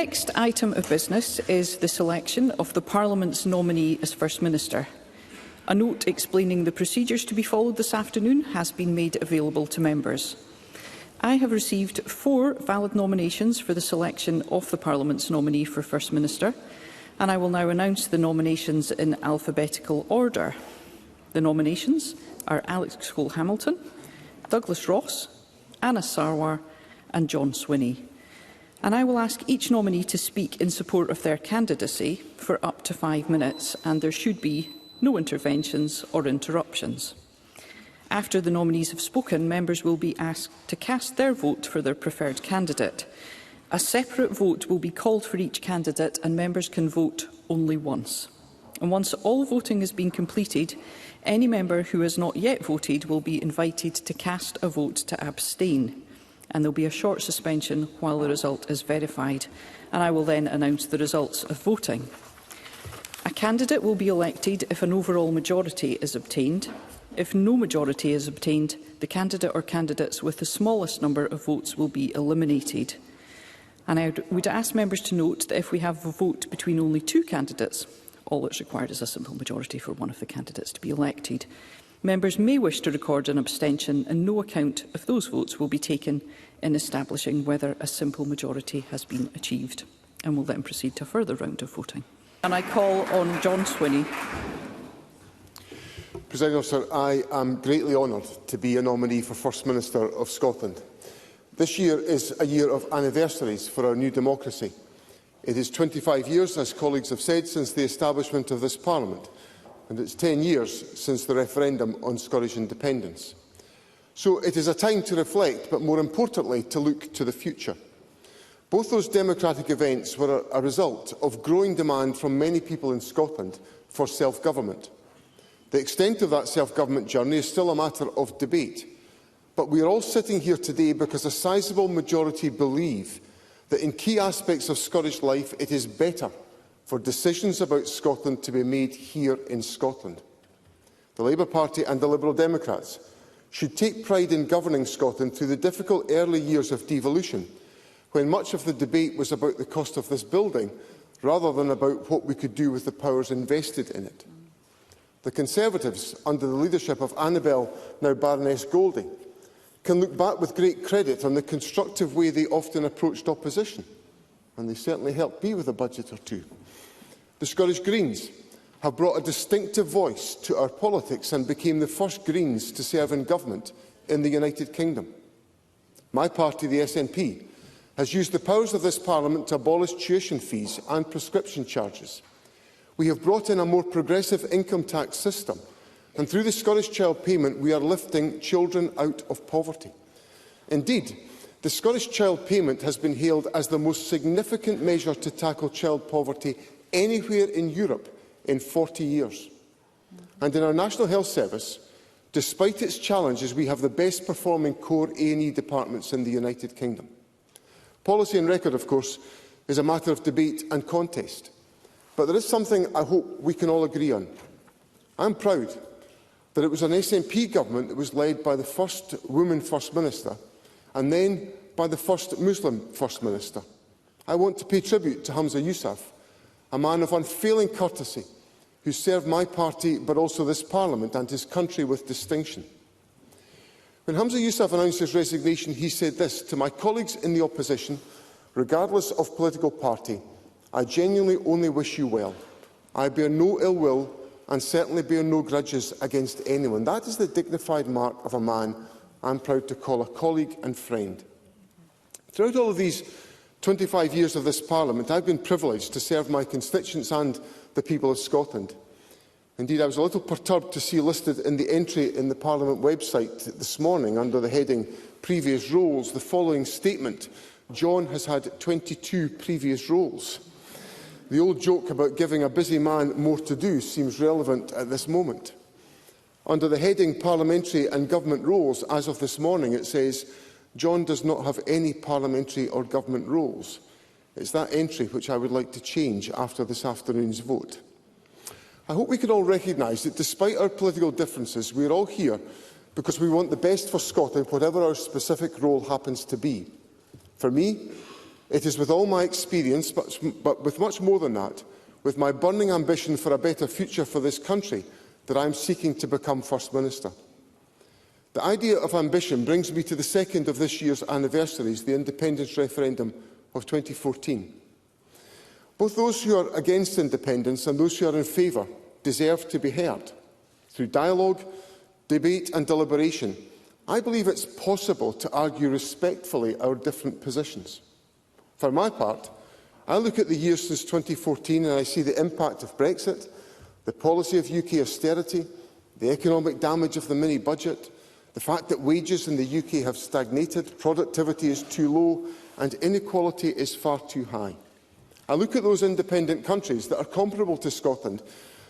next item of business is the selection of the Parliament's nominee as First Minister. A note explaining the procedures to be followed this afternoon has been made available to members. I have received 4 valid nominations for the selection of the Parliament's nominee for First Minister, and I will now announce the nominations in alphabetical order. The nominations are Alex Cole-Hamilton, Douglas Ross, Anna Sarwar and John Swinney. And I will ask each nominee to speak in support of their candidacy for up to 5 minutes, and there should be no interventions or interruptions. After the nominees have spoken, members will be asked to cast their vote for their preferred candidate. A separate vote will be called for each candidate, and members can vote only once. And once all voting has been completed, any member who has not yet voted will be invited to cast a vote to abstain. And there will be a short suspension while the result is verified. And I will then announce the results of voting. A candidate will be elected if an overall majority is obtained. If no majority is obtained, the candidate or candidates with the smallest number of votes will be eliminated. And I would ask members to note that if we have a vote between only 2 candidates, all that's required is a simple majority for one of the candidates to be elected. Members may wish to record an abstention, and no account of those votes will be taken in establishing whether a simple majority has been achieved. And will then proceed to a further round of voting. And I call on John Swinney. Presiding Officer, I am greatly honoured to be a nominee for First Minister of Scotland. This year is a year of anniversaries for our new democracy. It is 25 years, as colleagues have said, since the establishment of this Parliament, and it's 10 years since the referendum on Scottish independence. So it is a time to reflect, but more importantly, to look to the future. Both those democratic events were a result of growing demand from many people in Scotland for self-government. The extent of that self-government journey is still a matter of debate, but we are all sitting here today because a sizable majority believe that in key aspects of Scottish life it is better for decisions about Scotland to be made here in Scotland. The Labour Party and the Liberal Democrats should take pride in governing Scotland through the difficult early years of devolution, when much of the debate was about the cost of this building rather than about what we could do with the powers invested in it. The Conservatives, under the leadership of Annabel, now Baroness Goldie, can look back with great credit on the constructive way they often approached opposition, and they certainly helped me with a budget or two. The Scottish Greens have brought a distinctive voice to our politics and became the first Greens to serve in government in the United Kingdom. My party, the SNP, has used the powers of this Parliament to abolish tuition fees and prescription charges. We have brought in a more progressive income tax system, and through the Scottish Child Payment we are lifting children out of poverty. Indeed, the Scottish Child Payment has been hailed as the most significant measure to tackle child poverty anywhere in Europe in 40 years. And in our National Health Service, despite its challenges, we have the best performing core A&E departments in the United Kingdom. Policy and record, of course, is a matter of debate and contest. But there is something I hope we can all agree on. I am proud that it was an SNP government that was led by the first woman First Minister and then by the first Muslim First Minister. I want to pay tribute to Humza Yousaf, a man of unfailing courtesy who served my party but also this Parliament and his country with distinction. When Humza Yousaf announced his resignation, he said this: "To my colleagues in the opposition, regardless of political party, I genuinely only wish you well. I bear no ill will and certainly bear no grudges against anyone." That is the dignified mark of a man I am proud to call a colleague and friend. Throughout all of these 25 years of this Parliament, I have been privileged to serve my constituents and the people of Scotland. Indeed, I was a little perturbed to see listed in the entry in the Parliament website this morning, under the heading Previous Roles, the following statement: "John has had 22 previous roles." The old joke about giving a busy man more to do seems relevant at this moment. Under the heading Parliamentary and Government Roles, as of this morning, it says, "John does not have any parliamentary or government roles." It's that entry which I would like to change after this afternoon's vote. I hope we can all recognise that despite our political differences, we are all here because we want the best for Scotland, whatever our specific role happens to be. For me, It is with all my experience, but with much more than that, with my burning ambition for a better future for this country, that I am seeking to become First Minister. The idea of ambition brings me to the second of this year's anniversaries, the independence referendum of 2014. Both those who are against independence and those who are in favour deserve to be heard. Through dialogue, debate and deliberation, I believe it's possible to argue respectfully our different positions. For my part, I look at the years since 2014 and I see the impact of Brexit, the policy of UK austerity, the economic damage of the mini-budget, the fact that wages in the UK have stagnated, productivity is too low and inequality is far too high. I look at those independent countries that are comparable to Scotland,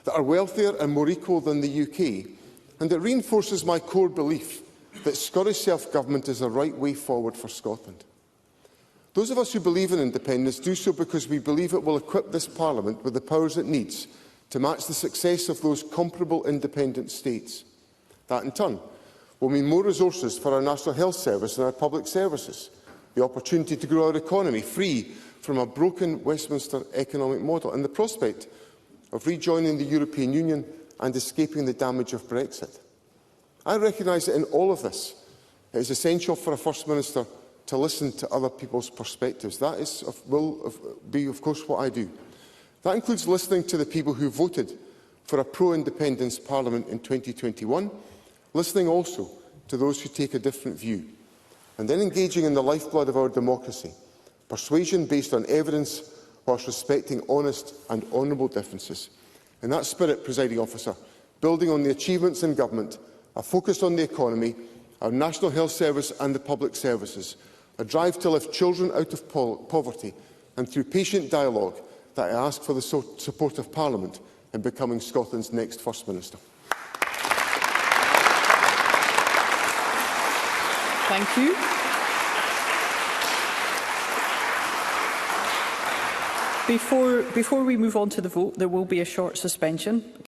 that are wealthier and more equal than the UK, and it reinforces my core belief that Scottish self-government is the right way forward for Scotland. Those of us who believe in independence do so because we believe it will equip this Parliament with the powers it needs to match the success of those comparable independent states. That, in turn, will mean more resources for our National Health Service and our public services, the opportunity to grow our economy free from a broken Westminster economic model, and the prospect of rejoining the European Union and escaping the damage of Brexit. I recognise that in all of this, it is essential for a First Minister to listen to other people's perspectives. That will be, of course, what I do. That includes listening to the people who voted for a pro-independence Parliament in 2021, listening also to those who take a different view, and then engaging in the lifeblood of our democracy, persuasion based on evidence whilst respecting honest and honourable differences. In that spirit, Presiding Officer, building on the achievements in government, a focus on the economy, our National Health Service and the public services, a drive to lift children out of poverty, and through patient dialogue that I ask for the support of Parliament in becoming Scotland's next First Minister. Thank you. Before we move on to the vote, there will be a short suspension.